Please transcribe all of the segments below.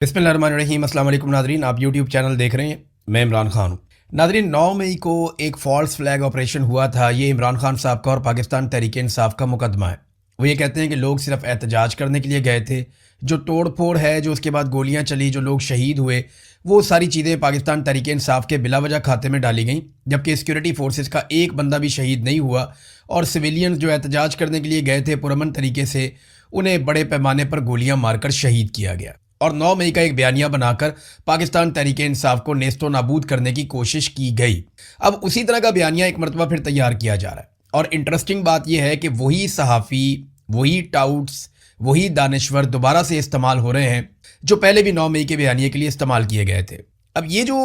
बिस्मिल्लाहिर्रहमानिर्रहीम। अस्सलाम वालेकुम नादरीन, आप यूट्यूब चैनल देख रहे हैं। मैं इमरान खान हूँ। नादरीन, 9 मई को एक फॉल्स फ्लैग ऑपरेशन हुआ था। ये इमरान खान साहब का और पाकिस्तान तहरीक इंसाफ का मुकदमा है। वो ये कहते हैं कि लोग सिर्फ एहतजाज करने के लिए गए थे। जो तोड़ फोड़ है, जो उसके बाद गोलियाँ चली, जो लोग शहीद हुए, वो सारी चीज़ें पाकिस्तान तहरीक इंसाफ के बिलावजह खाते में डाली गई, जबकि सिक्योरिटी फोर्सेस का एक बंदा भी शहीद नहीं हुआ। और सिविलियंस जो एहतजाज करने के लिए गए थे पुरअमन तरीके से, उन्हें बड़े पैमाने पर गोलियां मारकर शहीद किया गया। और 9 मई का एक बयानिया बनाकर पाकिस्तान तहरीक इंसाफ को नेस्तो नाबूद करने की कोशिश की गई। अब उसी तरह का बयानिया एक मरतबा फिर तैयार किया जा रहा है। और इंटरेस्टिंग बात यह है कि वही सहाफ़ी, वही टाउट्स, वही दानिश्वर दोबारा से इस्तेमाल हो रहे हैं जो पहले भी 9 मई के बयानिए के लिए इस्तेमाल किए गए थे। अब ये जो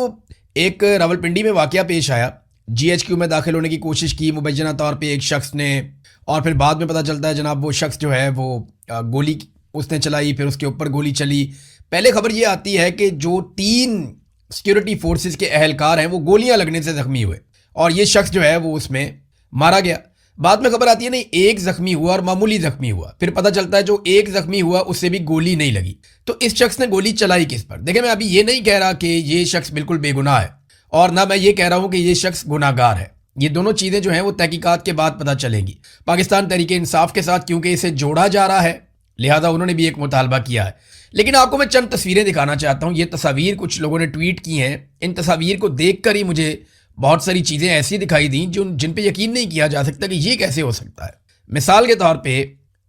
एक रावलपिंडी में वाकया पेश आया, GHQ में दाखिल होने की कोशिश की मुबैना तौर पर एक शख्स ने, और फिर बाद में पता चलता है जनाब वो शख्स जो है वो गोली उसने चलाई, फिर उसके ऊपर गोली चली। पहले खबर ये आती है कि जो 3 सिक्योरिटी फोर्सेस के अहलकार हैं वो गोलियां लगने से जख्मी हुए और ये शख्स जो है वो उसमें मारा गया। बाद में खबर आती है नहीं, एक जख्मी हुआ और मामूली जख्मी हुआ। फिर पता चलता है जो एक जख्मी हुआ उससे भी गोली नहीं लगी। तो इस शख्स ने गोली चलाई किस पर? देखिए, मैं अभी ये नहीं कह रहा कि ये शख्स बिल्कुल बेगुनाह है और ना मैं ये कह रहा हूं कि ये शख्स गुनाहगार है। ये दोनों चीज़ें जो हैं वो तहकीकात के बाद पता चलेंगी। पाकिस्तान तहरीक इंसाफ के साथ क्योंकि इसे जोड़ा जा रहा है, लिहाजा उन्होंने भी एक मुतालबा किया है। लेकिन आपको मैं चंद तस्वीरें दिखाना चाहता हूं। ये तस्वीर कुछ लोगों ने ट्वीट की हैं। इन तस्वीर को देखकर ही मुझे बहुत सारी चीज़ें ऐसी दिखाई दी जिन पे यकीन नहीं किया जा सकता कि ये कैसे हो सकता है। मिसाल के तौर पे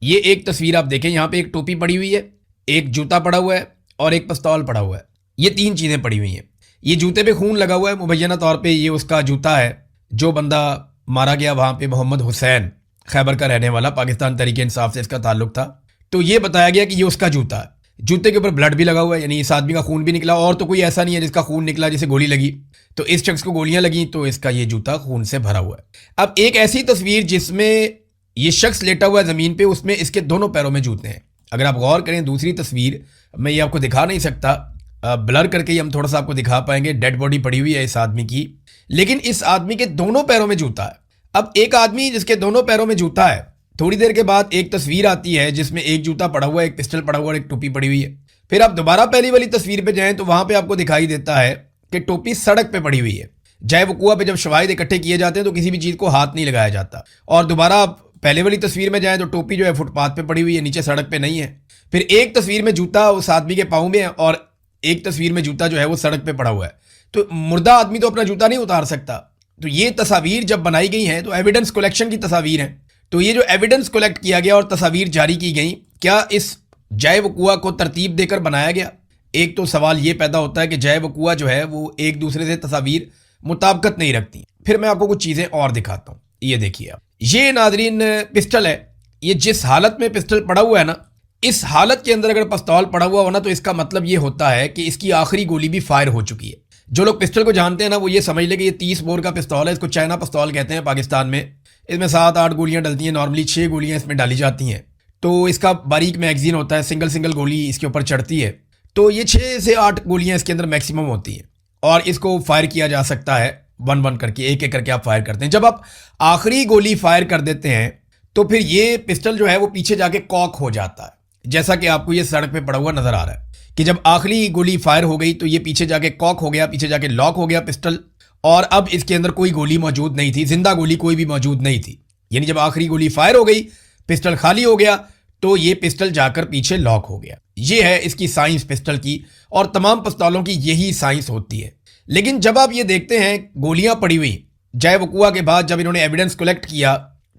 ये एक तस्वीर आप देखें, यहाँ पे एक टोपी पड़ी हुई है, एक जूता पड़ा हुआ है और एक पिस्तौल पड़ा हुआ है। ये 3 चीज़ें पड़ी हुई हैं। ये जूते पे खून लगा हुआ है, मुबैना तौर पर ये उसका जूता है। जो बंदा मारा गया वहाँ पे मोहम्मद हुसैन, खैबर का रहने वाला, पाकिस्तान तहरीक इंसाफ से इसका ताल्लुक था। तो ये बताया गया कि ये उसका जूता है। जूते के ऊपर ब्लड भी लगा हुआ है, यानी इस आदमी का खून भी निकला। और तो कोई ऐसा नहीं है जिसका खून निकला जिसे गोली लगी। तो इस शख्स को गोलियां लगी तो इसका ये जूता खून से भरा हुआ है। अब एक ऐसी तस्वीर जिसमें ये शख्स लेटा हुआ है जमीन पे, उसमें इसके दोनों पैरों में जूते हैं। अगर आप गौर करें दूसरी तस्वीर, मैं ये आपको दिखा नहीं सकता, ब्लर करके ही हम थोड़ा सा आपको दिखा पाएंगे। डेड बॉडी पड़ी हुई है इस आदमी की, लेकिन इस आदमी के दोनों पैरों में जूता है। अब एक आदमी जिसके दोनों पैरों में जूता है, थोड़ी देर के बाद एक तस्वीर आती है जिसमें एक जूता पड़ा हुआ है, एक पिस्टल पड़ा हुआ है और एक टोपी पड़ी हुई है। फिर आप दोबारा पहली वाली तस्वीर पे जाएं तो वहां पे आपको दिखाई देता है कि टोपी सड़क पे पड़ी हुई है। जय वकुआ पे जब शवाहिद इकट्ठे किए जाते हैं तो किसी भी चीज को हाथ नहीं लगाया जाता। और दोबारा आप पहले वाली तस्वीर में जाएं तो टोपी जो है फुटपाथ पे पड़ी हुई है, नीचे सड़क पे नहीं है। फिर एक तस्वीर में जूता उस आदमी के पाँव में है और एक तस्वीर में जूता जो है वो सड़क पे पड़ा हुआ है। तो मुर्दा आदमी तो अपना जूता नहीं उतार सकता। तो ये तस्वीर जब बनाई गई है तो एविडेंस कलेक्शन की तस्वीर है। तो ये जो एविडेंस कलेक्ट किया गया और तस्वीर जारी की गई, क्या इस जय वकुआ को तरतीब देकर बनाया गया? एक तो सवाल ये पैदा होता है कि जय वकुआ जो है वो एक दूसरे से तस्वीर मुताबिकत नहीं रखती। फिर मैं आपको कुछ चीज़ें और दिखाता हूँ। ये देखिए आप, ये नाजरीन पिस्टल है। ये जिस हालत में पिस्टल पड़ा हुआ है ना, इस हालत के अंदर अगर पिस्तौल पड़ा हुआ हो ना तो इसका मतलब ये होता है कि इसकी आखिरी गोली भी फायर हो चुकी है। जो लोग पिस्टल को जानते हैं ना वो ये समझ ले कि ये 30 बोर का पिस्तौल है। इसको चाइना पिस्तौल कहते हैं पाकिस्तान में। इसमें 7-8 गोलियां डलती हैं, नॉर्मली 6 गोलियां इसमें डाली जाती हैं। तो इसका बारीक मैगजीन होता है, सिंगल गोली इसके ऊपर चढ़ती है। तो ये 6 से 8 गोलियां इसके अंदर मैक्सिमम होती हैं और इसको फायर किया जा सकता है 1-1 करके, एक करके आप फायर करते हैं। जब आप आखिरी गोली फायर कर देते हैं तो फिर ये पिस्टल जो है वो पीछे जाके कॉक हो जाता है, जैसा कि आपको ये सड़क पे पड़ा हुआ नजर आ रहा है कि जब आखिरी गोली फायर हो गई तो ये पीछे जाके कॉक हो गया, पीछे जाके लॉक हो गया पिस्टल। और अब इसके अंदर कोई गोली मौजूद नहीं थी, जिंदा गोली कोई भी मौजूद नहीं थी। यानी जब आखिरी गोली फायर हो गई, पिस्टल खाली हो गया, तो ये पिस्टल जाकर पीछे लॉक हो गया। ये है इसकी साइंस पिस्टल की, और तमाम पिस्तौलों की यही साइंस होती है। लेकिन जब आप ये देखते हैं गोलियां पड़ी हुई, जय वकुआ के बाद जब इन्होंने एविडेंस कलेक्ट किया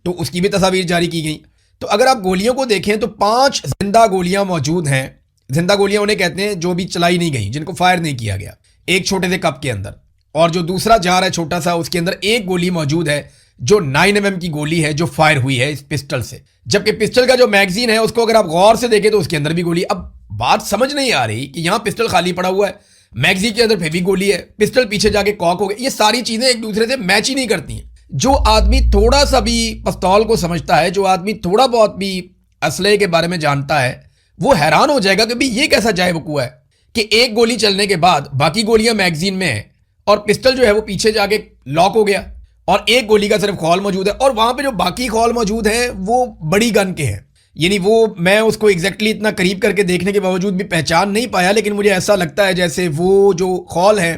तो उसकी भी तस्वीर जारी की गई। तो अगर आप गोलियों को देखें तो 5 जिंदा गोलियां मौजूद हैं। जिंदा गोलियां उन्हें कहते हैं जो भी चलाई नहीं गई, जिनको फायर नहीं किया गया, एक छोटे से कप के अंदर। और जो दूसरा जार है छोटा सा, उसके अंदर एक गोली मौजूद है जो 9mm की गोली है जो फायर हुई है इस पिस्टल से। जबकि पिस्टल का जो मैगजीन है उसको अगर आप गौर से देखें तो उसके अंदर भी गोली। अब बात समझ नहीं आ रही कि यहां पिस्टल खाली पड़ा हुआ है, मैगजीन के अंदर फिर भी गोली है, पिस्टल पीछे जाके कॉक हो गया। ये सारी चीजें एक दूसरे से मैच ही नहीं करती हैं। जो आदमी थोड़ा सा भी पिस्तौल को समझता है, जो आदमी थोड़ा बहुत भी असलहे के बारे में जानता है, वो हैरान हो जाएगा कि भाई ये कैसा जय वकुआ है कि एक गोली चलने के बाद बाकी गोलियां मैगजीन में है और पिस्टल जो है वो पीछे जाके लॉक हो गया और एक गोली का सिर्फ खौल मौजूद है, और वहां पे जो बाकी खौल मौजूद है वो बड़ी गन के हैं। यानी वो मैं उसको एग्जैक्टली इतना करीब करके देखने के बावजूद भी पहचान नहीं पाया, लेकिन मुझे ऐसा लगता है जैसे वो जो खौल है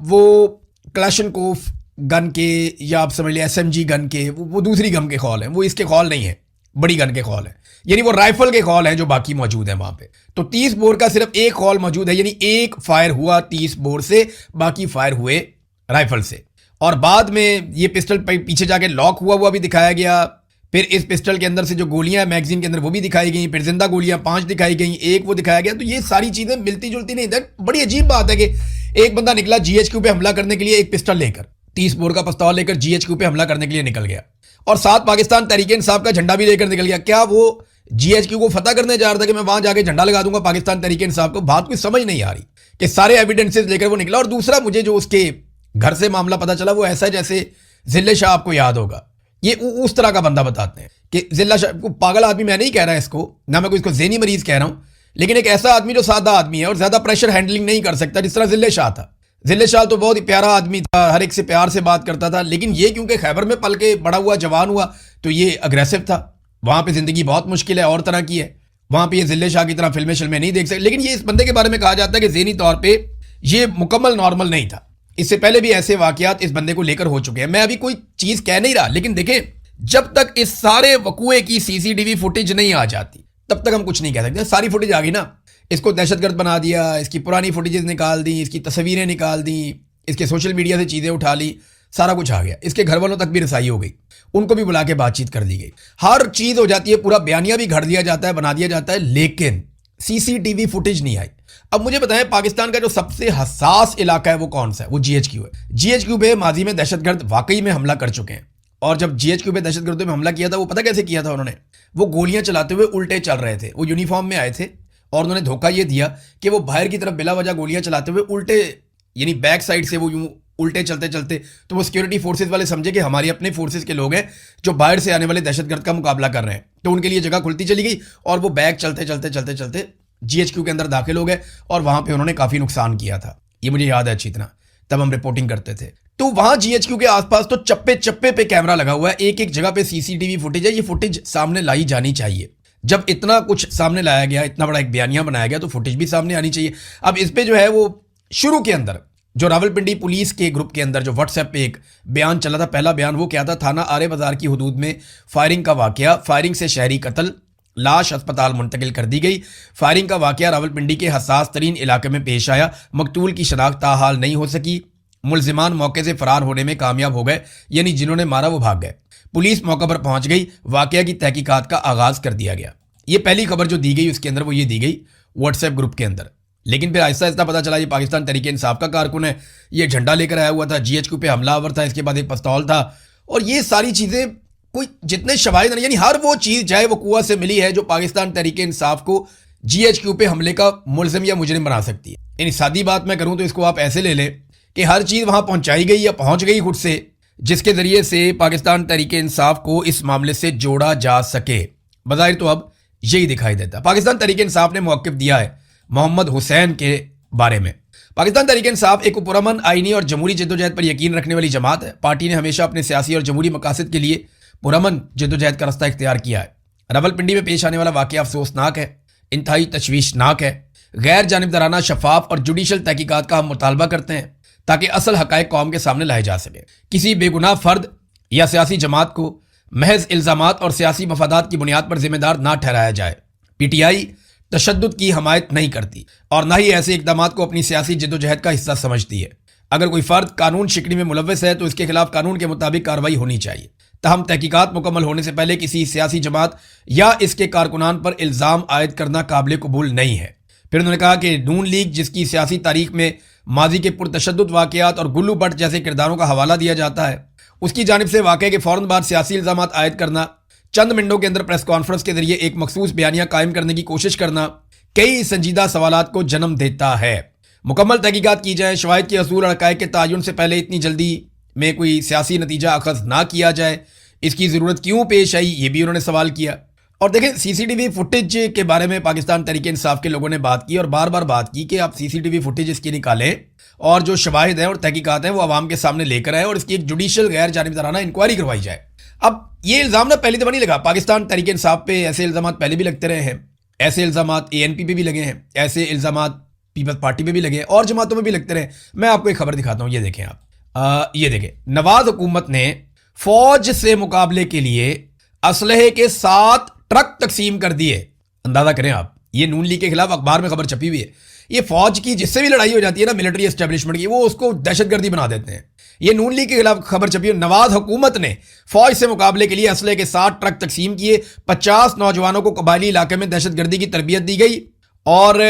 वो क्लाशनकोफ गन के, या आप समझ लिया एसएमजी गन के, वो दूसरी गन के खौल हैं, वो इसके खौल नहीं है, बड़ी गन के खौल हैं। यानी वो राइफल के खौल हैं जो बाकी मौजूद हैं वहां पे। तो 30 बोर का सिर्फ एक खौल मौजूद है, यानी एक फायर हुआ 30 बोर से, बाकी फायर हुए राइफल से। और बाद में ये पिस्टल पीछे जाके लॉक हुआ भी दिखाया गया। फिर इस पिस्टल के अंदर से जो गोलियां हैं मैगजीन के अंदर वो भी दिखाई गई, फिर जिंदा गोलियां 5 दिखाई गई, एक वो दिखाया गया। तो ये सारी चीजें मिलती जुलती नहीं थी। बड़ी अजीब बात है कि एक बंदा निकला जीएचक्यू पे हमला करने के लिए एक पिस्टल लेकर, 30 बोर का पिस्तौल लेकर जीएचक्यू पे हमला करने के लिए निकल गया, और साथ पाकिस्तान तहरीक इंसाफ का झंडा भी लेकर निकल गया। क्या वो जीएचक्यू को फतह करने जा रहा था कि मैं वहां जाके झंडा लगा दूंगा पाकिस्तान तहरीक इंसाफ को? बात कोई समझ नहीं आ रही कि सारे एविडेंसेस लेकर वो निकला। और दूसरा, मुझे जो उसके घर से मामला पता चला वो ऐसा जैसे जिले शाह, आपको याद होगा, ये उस तरह का बंदा बताते हैं कि जिला शाह को पागल आदमी मैं नहीं कह रहा इसको, ना मैं कोई इसको ज़हनी मरीज कह रहा हूं, लेकिन एक ऐसा आदमी जो सादा आदमी है और ज्यादा प्रेशर हैंडलिंग नहीं कर सकता, जिस तरह जिले शाह था। जिले शाह तो बहुत ही प्यारा आदमी था, हर एक से प्यार से बात करता था, लेकिन ये क्योंकि खैबर में पल के बड़ा हुआ, जवान हुआ, तो ये अग्रेसिव था। वहां पे जिंदगी बहुत मुश्किल है, और तरह की है वहां पे, ये जिले शाह की तरह फिल्में शिल्में नहीं देख सकते। लेकिन ये इस बंदे के बारे में कहा जाता है कि ज़हनी तौर पर ये मुकम्मल नॉर्मल नहीं था। इससे पहले भी ऐसे वाकयात इस बंदे को लेकर हो चुके हैं। मैं अभी कोई चीज कह नहीं रहा, लेकिन देखें, जब तक इस सारे वकूए की सीसीटीवी फुटेज नहीं आ जाती तब तक हम कुछ नहीं कह सकते। सारी फुटेज आ गई ना, इसको दहशतगर्द बना दिया, इसकी पुरानी फुटेजेस निकाल दी, इसकी तस्वीरें निकाल दी, इसके सोशल मीडिया से चीजें उठा ली, सारा कुछ आ गया। इसके घर वालों तक भी रसाई हो गई, उनको भी बुला के बातचीत कर दी गई, हर चीज हो जाती है, पूरा बयानिया भी घड़ दिया जाता है, बना दिया जाता है, लेकिन सीसीटीवी फुटेज नहीं आई। अब मुझे बताएं, पाकिस्तान का जो सबसे हसास इलाका है वो कौन सा है? वो जीएचक्यू है। जीएचक्यू पे माजी में दहशतगर्द वाकई में हमला कर चुके हैं, और जब जीएचक्यू पे दहशतगर्दों में हमला किया था, वो पता कैसे किया था उन्होंने? वो गोलियां चलाते हुए उल्टे चल रहे थे, वो यूनिफॉर्म में आए थे, और उन्होंने धोखा ये दिया कि वो बाहर की तरफ बिला वजह गोलियां चलाते हुए उल्टे, यानी बैक साइड से वो यूं उल्टे चलते चलते, तो वो सिक्योरिटी फोर्सेज वाले समझे कि हमारे अपने फोर्सेज के लोग हैं जो बाहर से आने वाले दहशतगर्द का मुकाबला कर रहे हैं, तो उनके लिए जगह खुलती चली गई, और वो बैक चलते चलते चलते चलते जीएचक्यू के अंदर दाखिल हो गए, और वहां पे उन्होंने काफी नुकसान किया था। ये मुझे याद है अच्छी तरह, तब हम रिपोर्टिंग करते थे। तो वहां जीएचक्यू के आसपास तो चप्पे चप्पे पे कैमरा लगा हुआ है, एक एक जगह पे सीसीटीवी फुटेज है। ये फुटेज सामने लाई जानी चाहिए। जब इतना कुछ सामने लाया गया, इतना बड़ा एक बयानिया बनाया गया, तो फुटेज भी सामने आनी चाहिए। अब इस पे जो है वो शुरू के अंदर जो रावलपिंडी पुलिस के ग्रुप के अंदर जो व्हाट्सएप पे एक बयान चला था, पहला बयान वो क्या था? थाना आरे बाजार की हदूद में फायरिंग का वाकया, फायरिंग से शहरी कत्ल, लाश अस्पताल मुंतकिल कर दी गई। फायरिंग का वाकया रावलपिंडी के हसास तरीन इलाके में पेश आया, मकतूल की शनाख्त ताहाल नहीं हो सकी, मुलजिमान मौके से फरार होने में कामयाब हो गए, यानी जिन्होंने मारा वो भाग गए। पुलिस मौके पर पहुंच गई, वाकया की तहकीकात का आगाज कर दिया गया। ये पहली खबर जो दी गई उसके अंदर वो ये दी गई व्हाट्सएप ग्रुप के अंदर, लेकिन फिर आहिस्ता आहिस्ता पता चला ये पाकिस्तान तहरीक इंसाफ का कारकुन है, ये झंडा लेकर आया हुआ था, जीएचक्यू पे हमलावर था, इसके बाद एक पिस्तौल था, और ये सारी चीजें कोई जितने शवाहिद, यानी हर वो चीज चाहे वो कुआ से मिली है जो पाकिस्तान तहरीक इंसाफ को जीएचक्यू पे हमले का मुलजिम या मुजरिम बना सकती है। यानी सादी बात मैं करूं तो इसको आप ऐसे ले लें कि हर चीज वहां पहुंचाई गई या पहुंच गई खुद से, जिसके जरिए से पाकिस्तान तहरीक इंसाफ को इस मामले से जोड़ा जा सके। बज़ाहिर तो अब यही दिखाई देता। पाकिस्तान तहरीक इंसाफ ने मौक़िफ़ दिया है मोहम्मद हुसैन के बारे में। पाकिस्तान तहरीक इंसाफ एक पुरअमन, आईनी और जमहूरी जद्दोजहद पर यकीन रखने वाली जमात है। पार्टी ने हमेशा अपने सियासी और जमहूरी मकासद के लिए पुरअमन जद्दोजहद का रास्ता इख्तियार किया है। रावलपिंडी में पेश आने वाला वाक़या अफसोसनाक है, इंतहाई तशवीशनाक है। गैर जानिबदाराना, शफाफ और जुडिशल तहकीकात का हम मुतालबा करते हैं ताकि असल हक़ाइक़ कौम के सामने लाए जा सके। किसी बेगुनाह फ़र्द या सियासी जमात को महज इल्ज़ामात और सियासी मफादात की बुनियाद पर जिम्मेदार ना ठहराया जाए। पीटीआई तशद्दुद की हमायत नहीं करती और ना ही ऐसे इक़दामात को अपनी सियासी जद्दोजहद का हिस्सा समझती है। अगर कोई फ़र्द कानून शिकनी में मुलव्वस है तो इसके खिलाफ कानून के मुताबिक कार्रवाई होनी चाहिए। तहम तहकीकात मुकम्मल होने से पहले किसी सियासी जमात या इसके कारकुनान पर इल्ज़ाम आयद करना काबिल कबूल नहीं है। फिर उन्होंने कहा कि नून लीग, जिसकी सियासी तारीख में माजी के पुरतशद्दुद वाक़यात और गुल्लू भट्ट जैसे किरदारों का हवाला दिया जाता है, उसकी जानिब से वाक़े के फ़ौरन बाद सियासी इल्ज़ामात आयद करना, चंद मिनटों के अंदर प्रेस कॉन्फ्रेंस के जरिए एक मखसूस बयानिया कायम करने की कोशिश करना कई संजीदा सवालात को जन्म देता है। मुकम्मल तहकीकात की जाए, शवाहिद के असूल और हक़ाइक़ के तयन से पहले इतनी जल्दी में कोई सियासी नतीजा अखज़ ना किया जाए, इसकी ज़रूरत क्यों पेश आई, ये भी उन्होंने सवाल किया। और देखें, सीसीटीवी फुटेज के बारे में पाकिस्तान तहरीक इंसाफ के लोगों ने बात की और बार बार बात की कि आप सीसीटीवी फुटेज इसकी निकालें और जो शवाहिद हैं और तहकीकात हैं वो आवाम के सामने लेकर आए और इसकी एक जुडिशल गैर जानिबदाराना इंक्वायरी करवाई जाए। अब ये इल्ज़ाम ना पहली दफ़ा नहीं लगा, पाकिस्तान तहरीक इंसाफ पे ऐसे इल्ज़ाम पहले भी लगते रहे हैं, ऐसे इल्ज़ाम ANP पे भी लगे हैं, ऐसे इल्ज़ाम पीपल्स पार्टी पे भी लगे हैं और जमातों में भी लगते रहे। मैं आपको एक खबर दिखाता हूँ, ये देखें आप, ये देखें, नवाज हुकूमत ने फौज से मुकाबले के लिए असलहे के 7 ट्रक तकसीम कर दिए। अंदाजा करें आप, ये नून लीग के खिलाफ अखबार में खबर छपी हुई है। ये फौज की जिससे भी लड़ाई हो जाती है ना मिलिट्री एस्टेब्लिशमेंट की, वो उसको दहशतगर्दी बना देते हैं। ये नून लीग के खिलाफ खबर छपी है। नवाज हुकूमत ने फौज से मुकाबले के लिए असले के 7 ट्रक तकसीम किए, 50 नौजवानों को कबायली इलाके में दहशतगर्दी की तरबियत दी गई और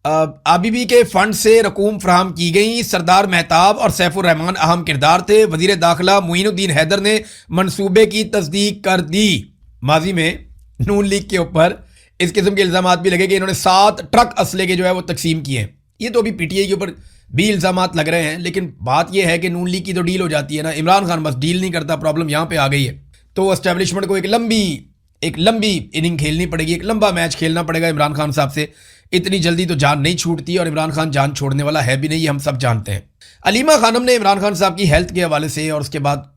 आबीबी के फंड से रकूम फ्राहम की गई। सरदार मेहताब और सैफुर रहमान अहम किरदार थे। वजीर दाखिला मुइनुद्दीन हैदर ने मंसूबे की तस्दीक कर दी। माजी में नून लीग के ऊपर इस किस्म के इल्जाम भी लगे कि इन्होंने 7 ट्रक असले के जो है वो तकसीम किए। ये तो अभी PTI के ऊपर भी इल्जाम लग रहे हैं, लेकिन बात यह है कि नून लीग की तो डील हो जाती है ना, इमरान खान बस डील नहीं करता, प्रॉब्लम यहां पे आ गई है। तो एस्टेब्लिशमेंट को एक लंबी इनिंग खेलनी पड़ेगी, एक लंबा मैच खेलना पड़ेगा इमरान खान साहब से। इतनी जल्दी तो जान नहीं छूटती और इमरान खान जान छोड़ने वाला है भी नहीं, हम सब जानते हैं। अलीमा खानम ने इमरान खान साहब की हेल्थ के हवाले से और उसके बाद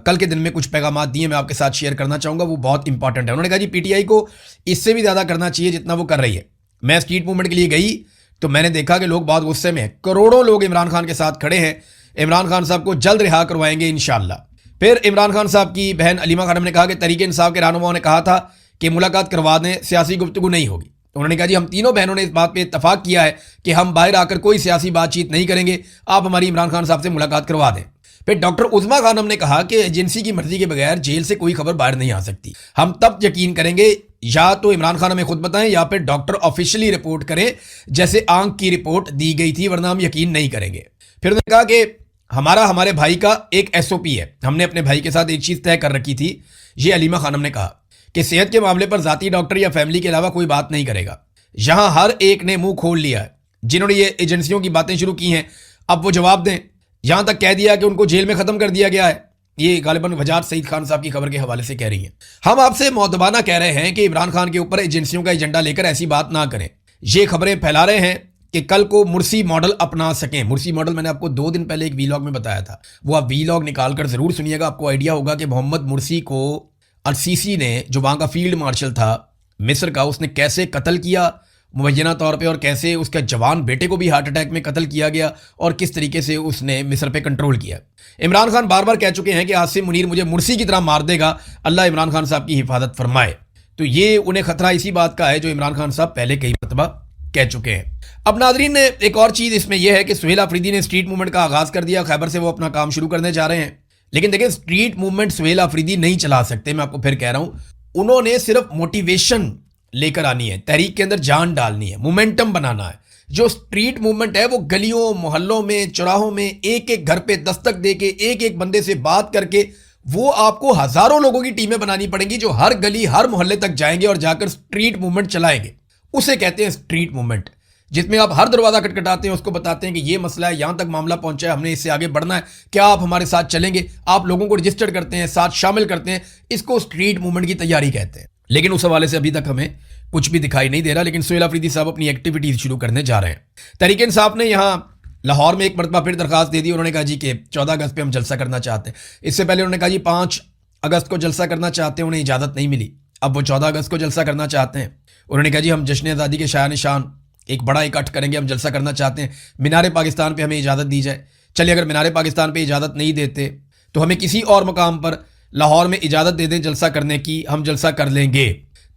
कल के दिन में कुछ पैगाम दिए, मैं आपके साथ शेयर करना चाहूंगा, वो बहुत इंपॉर्टेंट है। उन्होंने कहा जी PTI को इससे भी ज़्यादा करना चाहिए जितना वो कर रही है। मैं स्ट्रीट मूवमेंट के लिए गई तो मैंने देखा कि लोग बहुत गुस्से में हैं। करोड़ों लोग इमरान खान के साथ खड़े हैं। इमरान खान साहब को जल्द रिहा करवाएंगे इंशाल्लाह। फिर इमरान खान साहब की बहन अलीमा खानम ने कहा कि तहरीक इंसाफ के रहनुमाओं ने कहा था कि मुलाकात करवा दें, सियासी गुफ्तगू नहीं होगी। उन्होंने कहा जी हम तीनों बहनों ने इस बात पे इत्तफाक किया है कि हम बाहर आकर कोई सियासी बातचीत नहीं करेंगे, आप हमारी इमरान खान साहब से मुलाकात करवा दें। फिर डॉक्टर उज़मा खानम ने कहा कि एजेंसी की मर्जी के बगैर जेल से कोई खबर बाहर नहीं आ सकती। हम तब यकीन करेंगे या तो इमरान खान हमें खुद बताएं या फिर डॉक्टर ऑफिशियली रिपोर्ट करें जैसे आंख की रिपोर्ट दी गई थी, वरना हम यकीन नहीं करेंगे। फिर उन्होंने कहा कि हमारे भाई का एक SOP है, हमने अपने भाई के साथ एक चीज तय कर रखी थी। ये अलीमा खानम ने कहा कि सेहत के मामले पर जाती डॉक्टर या फैमिली के अलावा कोई बात नहीं करेगा। यहां हर एक ने मुंह खोल लिया है, जिन्होंने ये एजेंसियों की बातें शुरू की हैं अब वो जवाब दें। यहां तक कह दिया कि उनको जेल में खत्म कर दिया गया है। ये गालिबन वजारत सईद खान साहब की खबर के हवाले से कह रही हैं। हम आपसे मौतबाना कह रहे हैं कि इमरान खान के ऊपर एजेंसियों का एजेंडा लेकर ऐसी बात ना करें। ये खबरें फैला रहे हैं कि कल को मुर्सी मॉडल अपना सकें। मुर्सी मॉडल मैंने आपको 2 दिन पहले एक वीलॉग में बताया था, वो आप वीलॉग निकाल कर जरूर सुनिएगा, आपको आइडिया होगा कि मोहम्मद मुर्सी को al-Sisi ने, जो वहां का फील्ड मार्शल था मिस्र का, उसने कैसे कत्ल किया मुबैना तौर पे, और कैसे उसके जवान बेटे को भी हार्ट अटैक में कत्ल किया गया और किस तरीके से उसने मिस्र पे कंट्रोल किया। इमरान खान बार बार कह चुके हैं कि आसिम मुनीर मुझे मुर्सी की तरह मार देगा, अल्लाह इमरान खान साहब की हिफाजत फरमाए। तो ये उन्हें खतरा इसी बात का है जो इमरान खान साहब पहले कई मरतबा कह चुके हैं। अब नाजरीन, एक और चीज़ इसमें यह है कि सुहेल अफरीदी ने स्ट्रीट मूवमेंट का आगाज़ कर दिया। खैबर से वो अपना काम शुरू करने जा रहे हैं। लेकिन देखिए, स्ट्रीट मूवमेंट सुहेल अफरीदी नहीं चला सकते, मैं आपको फिर कह रहा हूं। उन्होंने सिर्फ मोटिवेशन लेकर आनी है, तहरीक के अंदर जान डालनी है, मोमेंटम बनाना है। जो स्ट्रीट मूवमेंट है वो गलियों मोहल्लों में, चौराहों में, एक एक घर पे दस्तक देके, एक एक बंदे से बात करके, वो आपको हजारों लोगों की टीमें बनानी पड़ेंगी जो हर गली हर मोहल्ले तक जाएंगे और जाकर स्ट्रीट मूवमेंट चलाएंगे। उसे कहते हैं स्ट्रीट मूवमेंट, जिसमें आप हर दरवाजा खटखटाते हैं, उसको बताते हैं कि ये मसला है, यहां तक मामला पहुंचा है, हमने इससे आगे बढ़ना है, क्या आप हमारे साथ चलेंगे। आप लोगों को रजिस्टर करते हैं, साथ शामिल करते हैं। इसको स्ट्रीट मूवमेंट की तैयारी कहते हैं। लेकिन उस हवाले से अभी तक हमें कुछ भी दिखाई नहीं दे रहा। लेकिन सुहेल अफरीदी साहब अपनी एक्टिविटीज शुरू करने जा रहे हैं। तहरीक इंसाफ ने यहां लाहौर में एक मरतबा फिर दरखास्त दे दी। उन्होंने कहा जी कि 14 अगस्त पे हम जलसा करना चाहते हैं। इससे पहले उन्होंने कहा जी 5 अगस्त को जलसा करना चाहते हैं, उन्हें इजाज़त नहीं मिली। अब वो 14 अगस्त को जलसा करना चाहते हैं। उन्होंने कहा जी हम जश्न आज़ादी के शाया निशान एक बड़ा इकट्ठ करेंगे, हम जलसा करना चाहते हैं, मीनार पाकिस्तान पे हमें इजाज़त दी जाए। चलिए, अगर मीनार पाकिस्तान पे इजाज़त नहीं देते तो हमें किसी और मकाम पर लाहौर में इजाज़त दे दें जलसा करने की, हम जलसा कर लेंगे।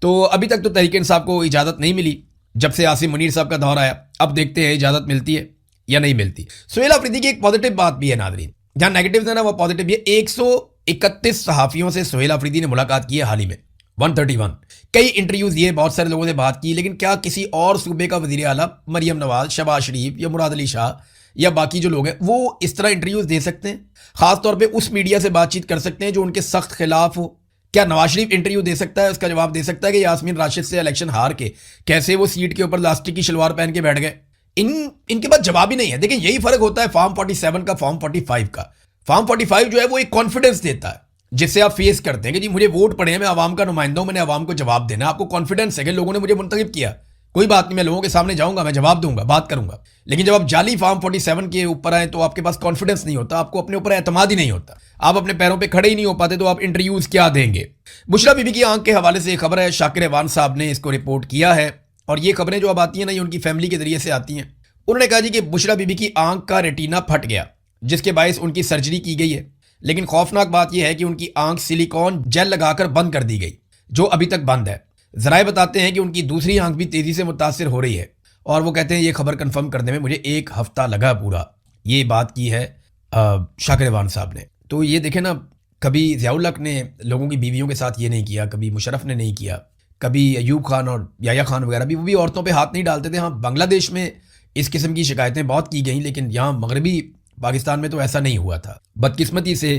तो अभी तक तो तहरीक इंसाफ को इजाज़त नहीं मिली जब से आसिम मुनीर साहब का दौर आया। अब देखते हैं इजाज़त मिलती है या नहीं मिलती। सुहेल अफरीदी की एक पॉजिटिव बात भी है नाज़रीन, जहां नेगेटिव है ना वो पॉजिटिव भी है। 131 सहाफ़ियों से सुहेल अफरीदी ने मुलाकात की है हाल ही में, 131। कई इंटरव्यूज दिए, बहुत सारे लोगों ने बात की, लेकिन क्या किसी और सूबे का वज़ीर आला मरियम नवाज, शहबाज शरीफ या मुराद अली शाह या बाकी जो लोग हैं वो इस तरह इंटरव्यूज दे सकते हैं? खासतौर पर उस मीडिया से बातचीत कर सकते हैं जो उनके सख्त खिलाफ हो? क्या नवाज शरीफ इंटरव्यू दे सकता है, उसका जवाब दे सकता है कि यास्मीन राशिद से इलेक्शन हार के कैसे वो सीट के ऊपर लास्टिक की शलवार पहन के बैठ गए? इनके पास जवाब ही नहीं है। देखिए, यही फर्क होता है फॉर्म 47 का, फॉर्म 45 का। फॉर्म 45 जो है वो एक कॉन्फिडेंस देता है जिससे आप फेस करते हैं कि जी मुझे वोट पड़े हैं, मैं आवाम का नुमाइंदा हूं, मैंने आवाम को जवाब देना। आपको कॉन्फिडेंस है कि लोगों ने मुझे मुंतखब किया, कोई बात नहीं, मैं लोगों के सामने जाऊंगा, मैं जवाब दूंगा, बात करूंगा। लेकिन जब आप जाली फार्म 47 के ऊपर आए तो आपके पास कॉन्फिडेंस नहीं होता, आपको अपने ऊपर एतमाद ही नहीं होता, आप अपने पैरों पे खड़े ही नहीं हो पाते, तो आप इंटरव्यूज क्या देंगे। बुशरा बीबी की आंख के हवाले से एक खबर है, शाकिर एवान साहब ने इसको रिपोर्ट किया है। और ये खबरें जो अब आती हैं ना, ये उनकी फैमिली के जरिए से आती हैं। उन्होंने कहा जी कि बुशरा बीबी की आंख का रेटिना फट गया, जिसके बायस उनकी सर्जरी की गई है। लेकिन खौफनाक बात यह है कि उनकी आंख सिलिकॉन जेल लगाकर बंद कर दी गई, जो अभी तक बंद है। जराए बताते हैं कि उनकी दूसरी आंख भी तेजी से मुतासिर हो रही है। और वो कहते हैं ये खबर कंफर्म करने में मुझे 1 हफ्ता लगा पूरा। ये बात की है शाकिर एवान साहब ने। तो ये देखें ना, कभी ज़ियाउल हक ने लोगों की बीवियों के साथ ये नहीं किया, कभी मुशर्रफ ने नहीं किया, कभी अयूब खान और याया खान वगैरह भी, वो भी औरतों पे हाथ नहीं डालते थे। हाँ, बांग्लादेश में इस किस्म की शिकायतें बहुत की गई, लेकिन यहाँ मगरबी पाकिस्तान में तो ऐसा नहीं हुआ था। बदकिस्मती से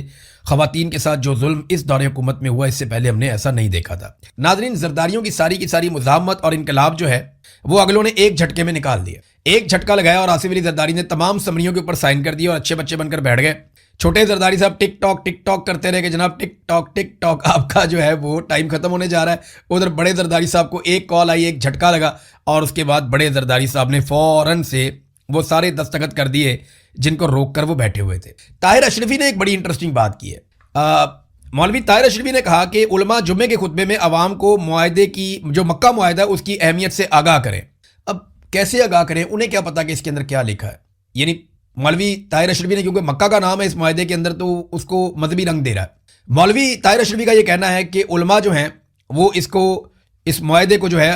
ख़वातीन के साथ जो जुल्म इस दौरे हुकूमत में हुआ, इससे पहले हमने ऐसा नहीं देखा था। नाज़रीन, जरदारियों की सारी मुज़ाहमत और इनकलाब जो है वो अगलों ने एक झटके में निकाल दिया। एक झटका लगाया और आसिफ अली जरदारी ने तमाम समरियों के ऊपर साइन कर दिया और अच्छे बच्चे बनकर बैठ गए। छोटे जरदारी साहब टिक टॉक करते रहे कि जनाब टिक टॉक आपका जो है वो टाइम खत्म होने जा रहा है। उधर बड़े जरदारी साहब को एक कॉल आई, एक झटका लगा और उसके बाद बड़े जरदारी साहब ने फौरन से वो सारे दस्तखत कर दिए जिनको रोक कर वो बैठे हुए थे। ताहिर अशरफी ने एक बड़ी इंटरेस्टिंग बात की है। मौलवी ताहिर अशरफी ने कहा कि उलमा जुम्मे के खुतबे में अवाम को मुआहदे की, जो मक्का मुआहदा है, उसकी अहमियत से आगाह करें। अब कैसे आगाह करें, उन्हें क्या पता कि इसके अंदर क्या लिखा है। यानी मौलवी ताहिर अशरफी ने, क्योंकि मक्का का नाम है इस मुआहदे के अंदर, तो उसको मजहबी रंग दे रहा है। मौलवी ताहिर अशरफी का ये कहना है कि उलमा जो हैं वो इस मुआहदे को जो है,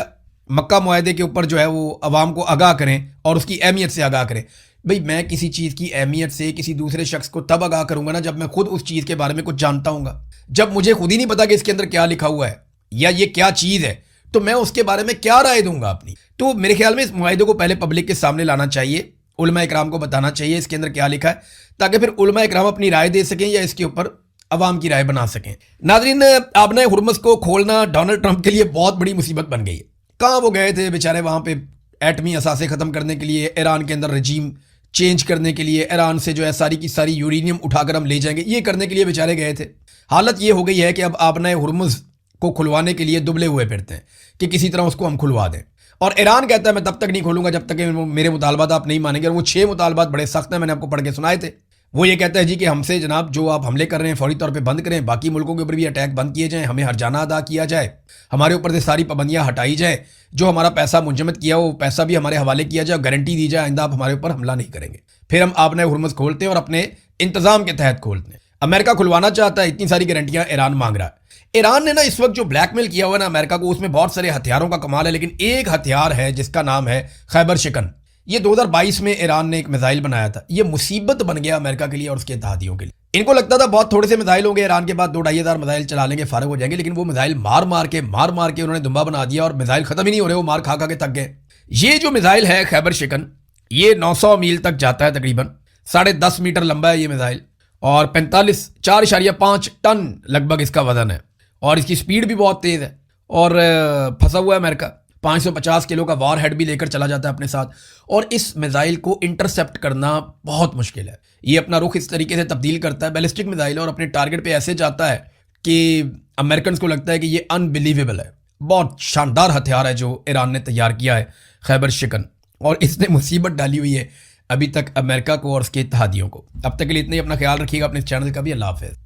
मक्का मुआहदे के ऊपर जो है वो अवाम को आगाह करें और उसकी अहमियत से आगाह करें। भाई, मैं किसी चीज़ की अहमियत से किसी दूसरे शख्स को तब आगाह करूंगा ना जब मैं खुद उस चीज़ के बारे में कुछ जानता हूँगा। जब मुझे खुद ही नहीं पता कि इसके अंदर क्या लिखा हुआ है या ये क्या चीज़ है, तो मैं उसके बारे में क्या राय दूंगा अपनी। तो मेरे ख्याल में इस मुआहदे को पहले पब्लिक के सामने लाना चाहिए, उलमा इकराम को बताना चाहिए इसके अंदर क्या लिखा है, ताकि फिर उलमा इकराम अपनी राय दे सकें या इसके ऊपर अवाम की राय बना सकें। नाजरीन, आबना हुर्मुज़ को खोलना डोनाल्ड ट्रंप के लिए बहुत बड़ी मुसीबत बन गई है। कहाँ वो गए थे बेचारे, वहाँ पे एटमी असासे ख़त्म करने के लिए, ईरान के अंदर रजीम चेंज करने के लिए, ईरान से जो है सारी की सारी यूरेनियम उठाकर हम ले जाएंगे, ये करने के लिए बेचारे गए थे। हालत ये हो गई है कि अब आबना हुर्मुज़ को खुलवाने के लिए दुबले हुए फिरते हैं कि किसी तरह उसको हम खुलवा दें। और ईरान कहता है मैं तब तक नहीं खोलूंगा जब तक कि मेरे मुतालबात आप नहीं मानेंगे। और वो 6 मुतालबात बड़े सख्त हैं, मैंने आपको पढ़ के सुनाए थे। वो ये कहता है जी कि हमसे जनाब जो आप हमले कर रहे हैं फौरी तौर पे बंद करें, बाकी मुल्कों के ऊपर भी अटैक बंद किए जाएं, हमें हरजाना अदा किया जाए, हमारे ऊपर से सारी पाबंदियां हटाई जाए, जो हमारा पैसा मुंजमद किया वो पैसा भी हमारे हवाले किया जाए, गारंटी दी जाए आइंदा आप हमारे ऊपर हमला नहीं करेंगे। फिर हम आपने हुर्मुज़ खोलते हैं और अपने इंतजाम के तहत खोलते हैं। अमेरिका खुलवाना चाहता है, इतनी सारी गारंटियां ईरान मांग रहा है। ईरान ने ना इस वक्त जो ब्लैकमेल किया हुआ ना अमेरिका को, उसमें बहुत सारे हथियारों का कमाल है, लेकिन एक हथियार है जिसका नाम है खैबर शिकन। ये 2022 में ईरान ने एक मिसाइल बनाया था। ये मुसीबत बन गया अमेरिका के लिए और उसके इत्तेहादियों के लिए। इनको लगता था बहुत थोड़े से मिसाइल होंगे, ईरान के बाद 2-2,500 मिसाइल चला लेंगे, फारग हो जाएंगे। लेकिन वो मिसाइल मार मार के उन्होंने दुम्बा बना दिया और मिसाइल खत्म ही नहीं हो रहे, वो मार खा के थक गए। ये जो मिसाइल है खैबर शिकन, ये 900 मील तक जाता है, तकरीबन 10.5 मीटर लंबा है ये मिसाइल, और 4.5 टन लगभग इसका वजन है, और इसकी स्पीड भी बहुत तेज़ है। और फंसा हुआ है अमेरिका, 550 किलो का वॉर हेड भी लेकर चला जाता है अपने साथ। और इस मिसाइल को इंटरसेप्ट करना बहुत मुश्किल है। ये अपना रुख इस तरीके से तब्दील करता है, बैलिस्टिक मिसाइल है, और अपने टारगेट पे ऐसे जाता है कि अमेरिकन को लगता है कि ये अनबिलीवेबल है। बहुत शानदार हथियार है जो ईरान ने तैयार किया है खैबर शिकन, और इसने मुसीबत डाली हुई है अभी तक अमेरिका को और उसके इत्तेहादियों को। अब तक के लिए इतना ही, अपना ख्याल रखिएगा, अपने चैनल का भी। अल्लाह हाफ़िज़।